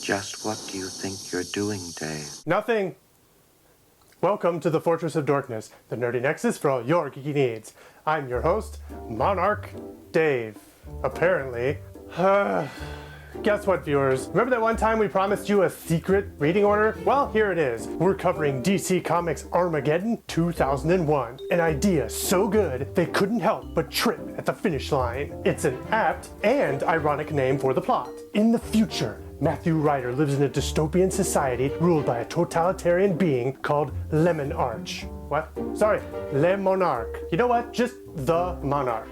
Just what do you think you're doing, Dave? Nothing. Welcome to the Fortress of Dorkness, the nerdy nexus for all your geeky needs. I'm your host, Monarch Dave. Apparently. Guess what, viewers? Remember that one time we promised you a secret reading order? Well, here it is. We're covering DC Comics Armageddon 2001. An idea so good, they couldn't help but trip at the finish line. It's an apt and ironic name for the plot. In the future, Matthew Ryder lives in a dystopian society ruled by a totalitarian being called Lemon Arch. What? Sorry, Le Monarch. You know what? Just the Monarch.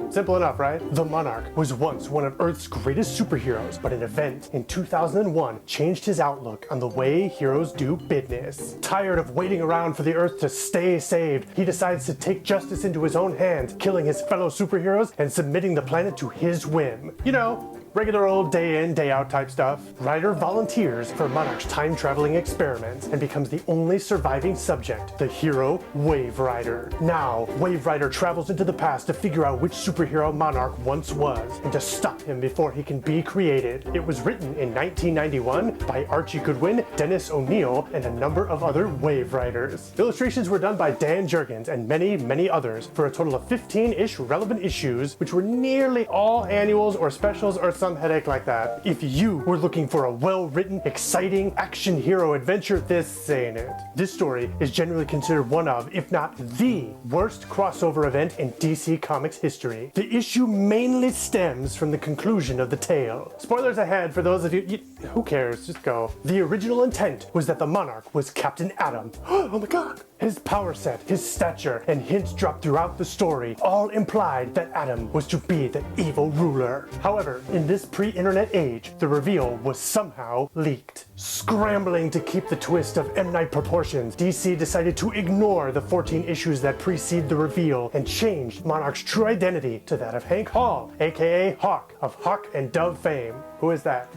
Simple enough, right? The Monarch was once one of Earth's greatest superheroes, but an event in 2001 changed his outlook on the way heroes do business. Tired of waiting around for the Earth to stay saved, he decides to take justice into his own hands, killing his fellow superheroes and submitting the planet to his whim. You know, regular old day in, day out type stuff. Ryder volunteers for Monarch's time-traveling experiments and becomes the only surviving subject, the hero Wave Rider. Now, Wave Rider travels into the past to figure out which superhero Monarch once was and to stop him before he can be created. It was written in 1991 by Archie Goodwin, Dennis O'Neil, and a number of other Wave Riders. Illustrations were done by Dan Jurgens and many, many others for a total of 15-ish relevant issues, which were nearly all annuals or specials or some headache like that. If you were looking for a well-written, exciting action hero adventure, this ain't it. This story is generally considered one of, if not the worst crossover event in DC Comics history. The issue mainly stems from the conclusion of the tale. Spoilers ahead for those of you, who cares, just go. The original intent was that the Monarch was Captain Atom. Oh my god! His power set, his stature, and hints dropped throughout the story all implied that Atom was to be the evil ruler. However, in this pre-internet age, the reveal was somehow leaked. Scrambling to keep the twist of M. Night proportions, DC decided to ignore the 14 issues that precede the reveal and changed Monarch's true identity to that of Hank Hall, aka Hawk, of Hawk and Dove fame. Who is that?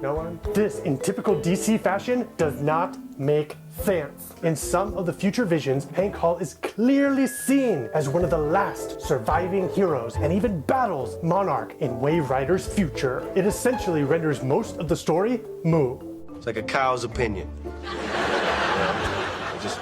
No one? This, in typical DC fashion, does not make sense. In some of the future visions, Hank Hall is clearly seen as one of the last surviving heroes and even battles Monarch in Wave Rider's future. It essentially renders most of the story moo. It's like a cow's opinion. It just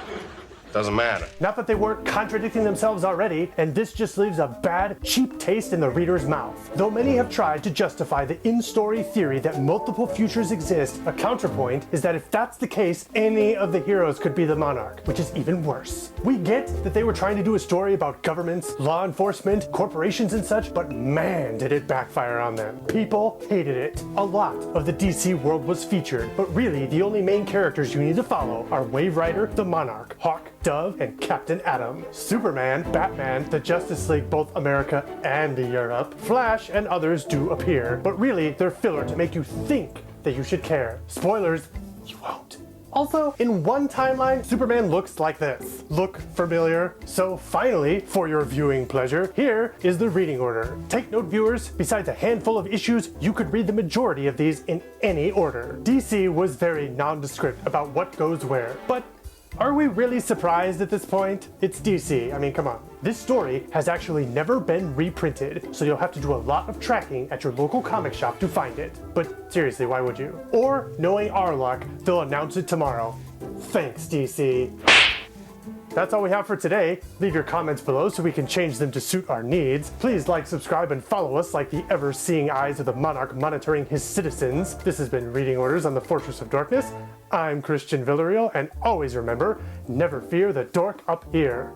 doesn't matter. Not that they weren't contradicting themselves already, and this just leaves a bad, cheap taste in the reader's mouth. Though many have tried to justify the in-story theory that multiple futures exist, a counterpoint is that if that's the case, any of the heroes could be the Monarch, which is even worse. We get that they were trying to do a story about governments, law enforcement, corporations and such, but man did it backfire on them. People hated it. A lot of the DC world was featured, but really the only main characters you need to follow are Wave Rider, the Monarch, Hawk, Dove, and Captain Atom. Superman, Batman, the Justice League, both America and Europe, Flash, and others do appear, but really they're filler to make you think that you should care. Spoilers, you won't. Also, in one timeline, Superman looks like this. Look familiar? So finally, for your viewing pleasure, here is the reading order. Take note, viewers, besides a handful of issues, you could read the majority of these in any order. DC was very nondescript about what goes where, but are we really surprised at this point? It's DC, I mean, come on. This story has actually never been reprinted, so you'll have to do a lot of tracking at your local comic shop to find it. But seriously, why would you? Or, knowing our luck, they'll announce it tomorrow. Thanks, DC. That's all we have for today. Leave your comments below so we can change them to suit our needs. Please like, subscribe, and follow us like the ever-seeing eyes of the Monarch monitoring his citizens. This has been Reading Orders on the Fortress of Dorkness. I'm Christian Villarreal, and always remember, never fear the dork up here.